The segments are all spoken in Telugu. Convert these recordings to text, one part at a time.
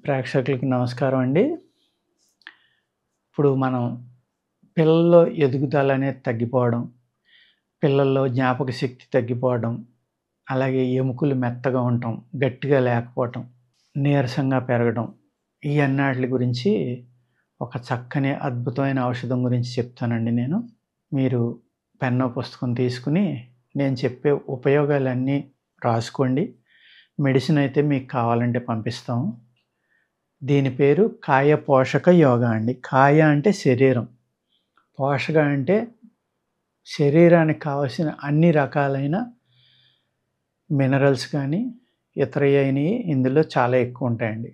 ప్రేక్షకులకి నమస్కారం అండి. ఇప్పుడు మనం పిల్లల్లో ఎదుగుదల అనేది తగ్గిపోవడం, పిల్లల్లో జ్ఞాపక శక్తి తగ్గిపోవడం, అలాగే ఎముకలు మెత్తగా ఉండటం, గట్టిగా లేకపోవటం, నీరసంగా పెరగడం, ఈ అన్నాట్లి గురించి ఒక చక్కని అద్భుతమైన ఔషధం గురించి చెప్తానండి నేను. మీరు పెన్ను, పుస్తకం తీసుకొని నేను చెప్పే ఉపయోగాలన్నీ రాసుకోండి. మెడిసిన్ అయితే మీకు కావాలంటే పంపిస్తాం. దీని పేరు కాయ పోషక యోగా అండి. కాయ అంటే శరీరం. పోషక అంటే శరీరానికి కావాల్సిన అన్ని రకాలైన మినరల్స్ కానీ, ఇతరమైనవి ఇందులో చాలా ఎక్కువ ఉంటాయండి.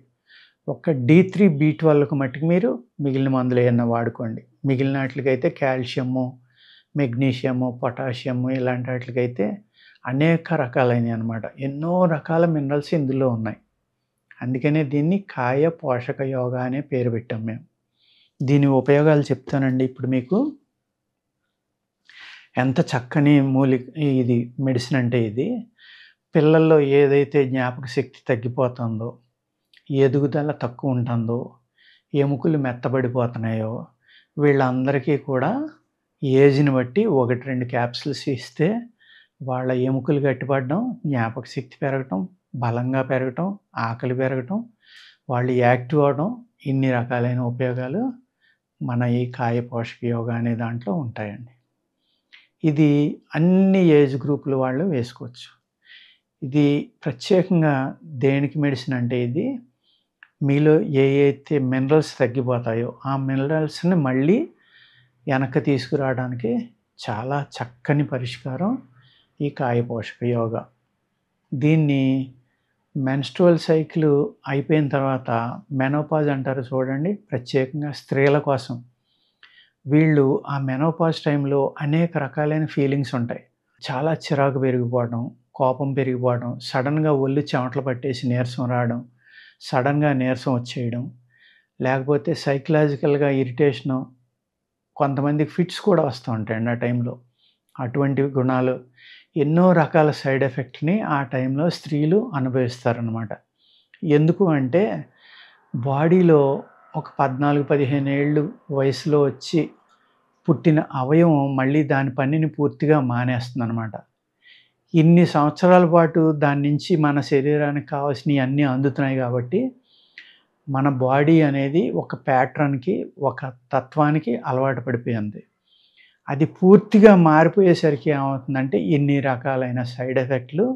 ఒక్క D3, B12కు మట్టుకు మీరు మిగిలిన మందులు ఏమన్నా వాడుకోండి. మిగిలిన వాటికైతే కాల్షియము, మెగ్నీషియము, పొటాషియము ఇలాంటి వాటికైతే అనేక రకాలైనవి అన్నమాట. ఎన్నో రకాల మినరల్స్ ఇందులో ఉన్నాయి. అందుకనే దీన్ని కాయ పోషక యోగా అనే పేరు పెట్టాం మేము. దీని ఉపయోగాలు చెప్తానండి ఇప్పుడు మీకు. ఎంత చక్కని ఇది మెడిసిన్ అంటే ఇది. పిల్లల్లో ఏదైతే జ్ఞాపక శక్తి తగ్గిపోతుందో, ఎదుగుదల తక్కువ ఉంటుందో, ఎముకలు మెత్తబడిపోతున్నాయో వీళ్ళందరికీ కూడా ఏజ్‌ని బట్టి 1, 2 క్యాప్సూల్స్ ఇస్తే వాళ్ళ ఎముకలు గట్టిపడడం, జ్ఞాపక శక్తి పెరగటం, బలంగా పెరగటం, ఆకలి పెరగటం, వాళ్ళు యాక్టివ్ అవ్వడం, ఇన్ని రకాలైన ఉపయోగాలు మన ఈ కాయ పోషక యోగా అనే దాంట్లో ఉంటాయండి. ఇది అన్ని ఏజ్ గ్రూపుల వాళ్ళు వేసుకోవచ్చు. ఇది ప్రత్యేకంగా దేనికి మెడిసిన్ అంటే ఇది మీలో ఏయైతే మినరల్స్ తగ్గిపోతాయో ఆ మినరల్స్‌ని మళ్ళీ వెనక్కి తీసుకురావడానికి చాలా చక్కని పరిష్కారం ఈ కాయ పోషక యోగా. దీన్ని మెన్‌స్ట్రువల్ సైకిల్ అయిపోయిన తర్వాత మెనోపాజ్ అంటారు చూడండి, ప్రత్యేకంగా స్త్రీల కోసం. వీళ్ళు ఆ మెనోపాజ్ టైంలో అనేక రకాలైన ఫీలింగ్స్ ఉంటాయి. చాలా చిరాకు పెరిగిపోవడం, కోపం పెరిగిపోవడం, సడన్‌గా ఒళ్ళు చెమటలు పట్టేసి నీరసం రావడం, సడన్‌గా నీరసం వచ్చేయడం, లేకపోతే సైకలాజికల్‌గా ఇరిటేషను, కొంతమందికి ఫిట్స్ కూడా వస్తూ ఉంటాయండి ఆ టైంలో. అటువంటి గుణాలు, ఎన్నో రకాల సైడ్ ఎఫెక్ట్‌ని ఆ టైంలో స్త్రీలు అనుభవిస్తారనమాట. ఎందుకు అంటే బాడీలో ఒక 14, 15 ఏళ్ళు వయసులో వచ్చి పుట్టిన అవయవం మళ్ళీ దాని పనిని పూర్తిగా మానేస్తుందనమాట. ఇన్ని సంవత్సరాల పాటు దాని నుంచి మన శరీరానికి కావాల్సినవి అన్నీ అందుతున్నాయి కాబట్టి మన బాడీ అనేది ఒక ప్యాటర్న్‌కి, ఒక తత్వానికి అలవాటు పడిపోయింది. అది పూర్తిగా మారిపోయేసరికి ఏమవుతుందంటే ఇన్ని రకాలైన సైడ్ ఎఫెక్ట్‌లు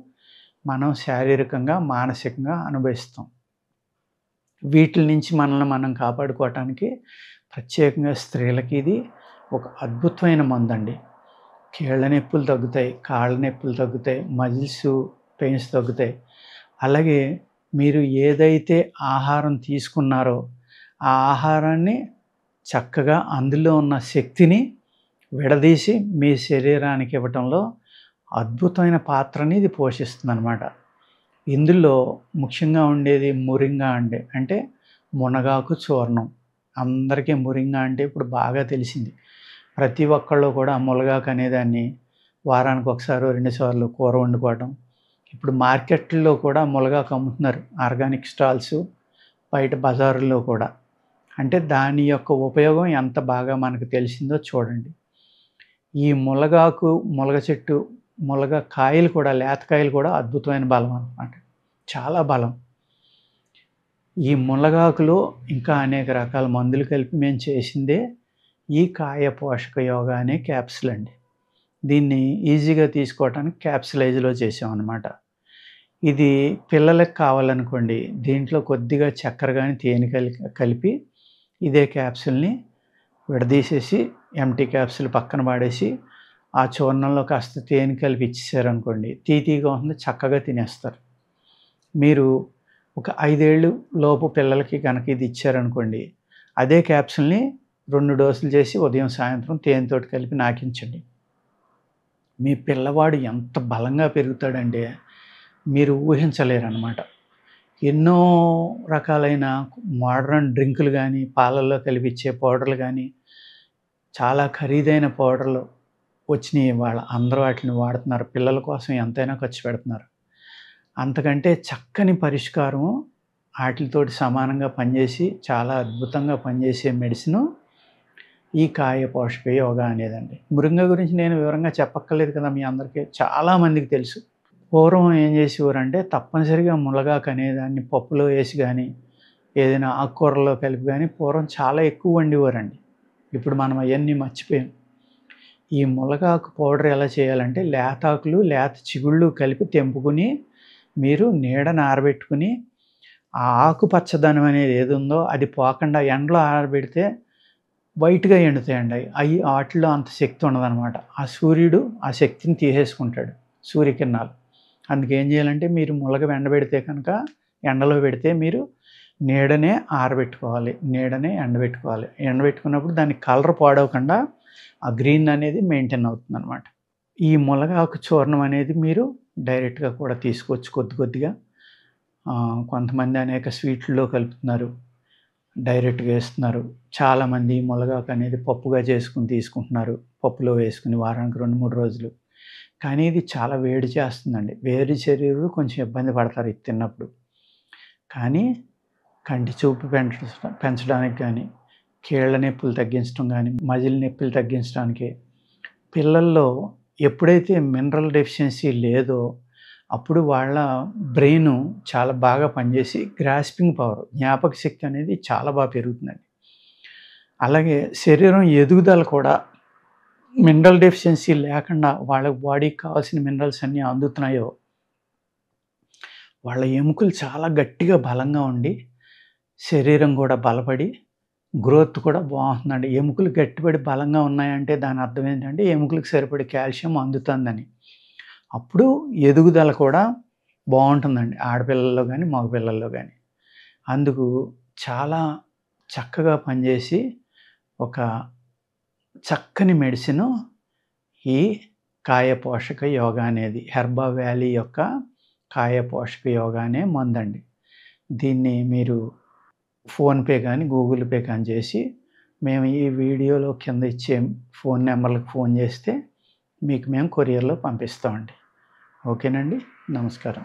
మనం శారీరకంగా, మానసికంగా అనుభవిస్తాం. వీటిల నుంచి మనల్ని మనం కాపాడుకోవటానికి ప్రత్యేకంగా స్త్రీలకి ఇది ఒక అద్భుతమైన మందండి. కీళ్ళ నొప్పులు తగ్గుతాయి, కాళ్ళ నొప్పులు తగ్గుతాయి, మజిల్స్ పెయిన్స్ తగ్గుతాయి. అలాగే మీరు ఏదైతే ఆహారం తీసుకున్నారో ఆ ఆహారాన్ని చక్కగా అందులో ఉన్న శక్తిని విడదీసి మీ శరీరానికి ఇవ్వటంలో అద్భుతమైన పాత్రని ఇది పోషిస్తుందనమాట. ఇందులో ముఖ్యంగా ఉండేది మొరింగా అంటే మునగాకు చూర్ణం. అందరికీ మొరింగా అంటే ఇప్పుడు బాగా తెలిసింది. ప్రతి ఒక్కళ్ళు కూడా మునగాకు అనేదాన్ని వారానికి ఒకసారో, 2 సార్లు కూర వండుకోవడం. ఇప్పుడు మార్కెట్‌ల్లో కూడా మునగాకు అమ్ముతున్నారు. ఆర్గానిక్ స్టాల్స్ బయట బజారుల్లో కూడా. అంటే దాని యొక్క ఉపయోగం ఎంత బాగా మనకు తెలిసిందో చూడండి. ఈ మునగాకు, మునగ చెట్టు, మునగ కాయలు కూడా, లేత కాయలు కూడా అద్భుతమైన బలం అన్నమాట. చాలా బలం. ఈ మునగాకులో ఇంకా అనేక రకాల మందులు కలిపి మేము చేసిందే ఈ కాయ పోషక యోగా అనే క్యాప్సూల్ అండి. దీన్ని ఈజీగా తీసుకోవటానికి క్యాప్సూలైజ్‌లో చేసామన్నమాట. ఇది పిల్లలకి కావాలనుకోండి, దీంట్లో కొద్దిగా చక్కెర గాని, తేనె కలిపి ఇదే క్యాప్సూల్‌ని విడదీసేసి ఎంప్టీ క్యాప్సూల్ పక్కన పడేసి ఆ చూర్ణంలో కాస్త తేనె కలిపి ఇచ్చేసారనుకోండి, తీయగా ఉంటుంది, చక్కగా తినేస్తారు. మీరు ఒక 5 ఏళ్ళు లోపు పిల్లలకి గనక ఇది ఇచ్చారనుకోండి, అదే క్యాప్సూల్‌ని 2 డోసులు చేసి ఉదయం, సాయంత్రం తేనెతోటి కలిపి నాకించండి. మీ పిల్లవాడు ఎంత బలంగా పెరుగుతాడంటే మీరు ఊహించలేరనమాట. ఎన్నో రకాలైన మోడర్న్ డ్రింకులు గానీ, పాలల్లో కలిపి ఇచ్చే పౌడర్లు గానీ, చాలా ఖరీదైన పౌడర్లు వచ్చినాయి ఇవాళ. అందరూ వాటిని వాడుతున్నారు. పిల్లల కోసం ఎంతైనా ఖర్చు పెడుతున్నారు. అంతకంటే చక్కని పరిష్కారం ఆటిలతోటి సమానంగా పనిచేసి చాలా అద్భుతంగా పనిచేసే మెడిసిను ఈ కాయ పోషక యోగా అనేదండి. మురింగ గురించి నేను వివరంగా చెప్పక్కర్లేదు కదా! మీ అందరికీ చాలామందికి తెలుసు. పూర్వం ఏం చేసేవారంటే తప్పనిసరిగా మునగాకు అనేదాన్ని పప్పులో వేసి గానీ, ఏదైనా ఆకుకూరల్లో కలిపి గానీ పూర్వం చాలా ఎక్కువ వండేవారండి. ఇప్పుడు మనం అయన్నీ మర్చిపోయాం. ఈ మునగాకు పౌడర్ ఎలా చేయాలంటే లేతాకులు, లేత చిగుళ్ళు కలిపి తెంపుకొని మీరు నీడన ఆరబెట్టుకొని ఆ ఆకుపచ్చదనం అనేది ఏదుందో అది పోకుండా ఎండలో ఆరబెడితే వైట్‌గా ఎండుతాయండి అయి. ఆటిల్లో అంత శక్తి ఉండదనమాట. ఆ సూర్యుడు ఆ శక్తిని తీసేసుకుంటాడు, సూర్యకిరణాలు. అందుకేం చేయాలంటే మీరు ములగ ఎండబెడితే కనుక ఎండలో పెడితే మీరు నీడనే ఆరబెట్టుకోవాలి, నీడనే ఎండబెట్టుకోవాలి. ఎండబెట్టుకున్నప్పుడు దాని కలర్ పాడవకుండా ఆ గ్రీన్ అనేది మెయింటైన్ అవుతుందనమాట. ఈ మునగాకు చూర్ణం అనేది మీరు డైరెక్ట్‌గా కూడా తీసుకోవచ్చు కొద్ది కొద్దిగా. కొంతమంది అనేక స్వీట్లలో కలుపుతున్నారు, డైరెక్ట్‌గా వేస్తున్నారు. చాలామంది మునగాకు అనేది పప్పుగా చేసుకొని తీసుకుంటున్నారు, పప్పులో వేసుకుని వారానికి 2, 3 రోజులు. కానీ ఇది చాలా వేడి చేస్తుందండి. వేడి శరీరులు కొంచెం ఇబ్బంది పడతారు ఇది తిన్నప్పుడు. కానీ కంటి చూపు పెంచడానికి కానీ, కీళ్ళ నొప్పులు తగ్గించడం కానీ, మజిల్ నొప్పులు తగ్గించడానికి, పిల్లల్లో ఎప్పుడైతే మినరల్ డెఫిషియన్సీ లేదో అప్పుడు వాళ్ళ బ్రెయిను చాలా బాగా పనిచేసి గ్రాస్పింగ్ పవర్, జ్ఞాపక శక్తి అనేది చాలా బాగా పెరుగుతుందండి. అలాగే శరీరం ఎదుగుదల కూడా మినరల్ డెఫిషియన్సీ లేకుండా వాళ్ళ బాడీకి కావాల్సిన మినరల్స్ అన్నీ అందుతున్నాయో వాళ్ళ ఎముకలు చాలా గట్టిగా బలంగా ఉండి శరీరం కూడా బలపడి గ్రోత్ కూడా బాగుంటుందండి. ఎముకలు గట్టిపడి బలంగా ఉన్నాయంటే దాని అర్థం ఏంటంటే ఎముకలకు సరిపడే కాల్షియం అందుతుందని. అప్పుడు ఎదుగుదల కూడా బాగుంటుందండి, ఆడపిల్లల్లో కానీ మగపిల్లల్లో కానీ. అందుకు చాలా చక్కగా పనిచేసి ఒక చక్కని మెడిసిను ఈ కాయ పోషక యోగా అనేది. హెర్బా వ్యాలీ యొక్క కాయ పోషక యోగా అనే మందండి. దీన్ని మీరు ఫోన్‌పే కానీ, గూగుల్ పే కానీ చేసి మేము ఈ వీడియోలో కింద ఇచ్చే ఫోన్ నెంబర్లకు ఫోన్ చేస్తే మీకు మేము కొరియర్‌లో పంపిస్తామండి. ఓకేనండి. నమస్కారం.